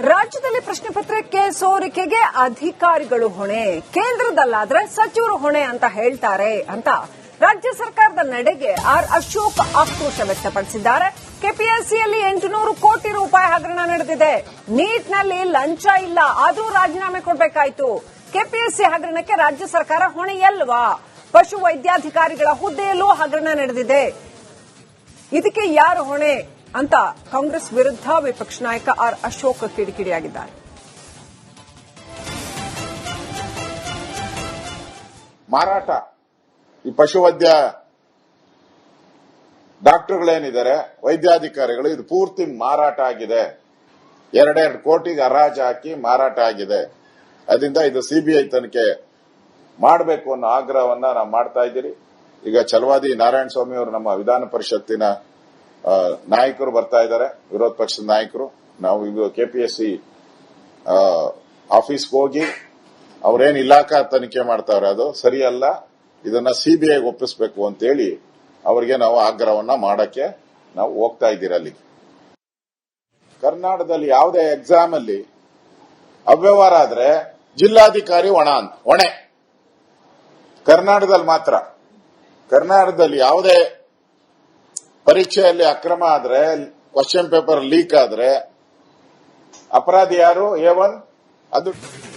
ರಾಜ್ಯದಲ್ಲಿ ಪ್ರಶ್ನೆ ಪತ್ರಿಕೆ ಸೋರಿಕೆಗೆ ಅಧಿಕಾರಿಗಳು ಹೊಣೆ, ಕೇಂದ್ರದಲ್ಲಾದ್ರೆ ಸಚಿವರು ಹೊಣೆ ಅಂತ ಹೇಳ್ತಾರೆ ಅಂತ ರಾಜ್ಯ ಸರ್ಕಾರದ ನಡೆಗೆ ಆರ್ ಅಶೋಕ್ ಆಕ್ರೋಶ ವ್ಯಕ್ತಪಡಿಸಿದ್ದಾರೆ. ಕೆಪಿಎಸ್ಸಿಯಲ್ಲಿ 800 ಕೋಟಿ ರೂಪಾಯಿ ಹಗರಣ ನಡೆದಿದೆ. ನೀಟ್ನಲ್ಲಿ ಲಂಚ ಇಲ್ಲ, ಆದರೂ ರಾಜೀನಾಮೆ ಕೊಡಬೇಕಾಯಿತು. ಕೆಪಿಎಸ್ಸಿ ಹಗರಣಕ್ಕೆ ರಾಜ್ಯ ಸರ್ಕಾರ ಹೊಣೆಯಲ್ವಾ? ಪಶು ವೈದ್ಯಾಧಿಕಾರಿಗಳ ಹುದ್ದೆಯಲ್ಲೂ ಹಗರಣ ನಡೆದಿದೆ. ಇದಕ್ಕೆ ಯಾರು ಹೊಣೆ ಅಂತ ಕಾಂಗ್ರೆಸ್ ವಿರುದ್ಧ ವಿಪಕ್ಷ ನಾಯಕ ಆರ್ ಅಶೋಕ್ ಕಿಡಿಕಿಡಿಯಾಗಿದ್ದಾರೆ. ಮಾರಾಟ, ಈ ಪಶುವೈದ್ಯ ಡಾಕ್ಟರ್ಗಳೇನಿದ್ದಾರೆ, ವೈದ್ಯಾಧಿಕಾರಿಗಳು, ಇದು ಪೂರ್ತಿ ಮಾರಾಟ ಆಗಿದೆ. 2 ಕೋಟಿಗೆ ಹರಾಜು ಹಾಕಿ ಮಾರಾಟ ಆಗಿದೆ. ಅದರಿಂದ ಇದು ಸಿಬಿಐ ತನಿಖೆ ಮಾಡಬೇಕು ಅನ್ನೋ ಆಗ್ರಹವನ್ನ ನಾವು ಮಾಡ್ತಾ ಇದ್ದೀರಿ. ಈಗ ಛಲವಾದಿ ನಾರಾಯಣ ಸ್ವಾಮಿ ಅವರು ನಮ್ಮ ವಿಧಾನ ಪರಿಷತ್ತಿನ ನಾಯಕರು ಬರ್ತಾ ಇದ್ದಾರೆ, ವಿರೋಧ ಪಕ್ಷದ ನಾಯಕರು. ನಾವು ಈಗ ಕೆಪಿಎಸ್ಸಿ ಆಫೀಸ್ಗೆ ಹೋಗಿ ಅವರೇನು ಇಲಾಖಾ ತನಿಖೆ ಮಾಡ್ತಾವ್ರೆ ಅದು ಸರಿಯಲ್ಲ, ಇದನ್ನ ಸಿಬಿಐಗೆ ಒಪ್ಪಿಸಬೇಕು ಅಂತೇಳಿ ಅವರಿಗೆ ನಾವು ಆಗ್ರಹವನ್ನ ಮಾಡಕ್ಕೆ ನಾವು ಹೋಗ್ತಾ ಇದ್ದೀರಿ. ಅಲ್ಲಿ ಕರ್ನಾಟಕದಲ್ಲಿ ಯಾವುದೇ ಎಕ್ಸಾಮ್ ಅಲ್ಲಿ ಅವ್ಯವಹಾರ ಆದ್ರೆ ಜಿಲ್ಲಾಧಿಕಾರಿ ಹೊಣೆ. ಕರ್ನಾಟಕದಲ್ಲಿ ಮಾತ್ರ. ಕರ್ನಾಟಕದಲ್ಲಿ ಯಾವುದೇ ಪರೀಕ್ಷೆಯಲ್ಲಿ ಅಕ್ರಮ ಆದ್ರೆ, ಕ್ವಶನ್ ಪೇಪರ್ ಲೀಕ್ ಆದ್ರೆ ಅಪರಾಧಿ ಯಾರು? A1 ಅದು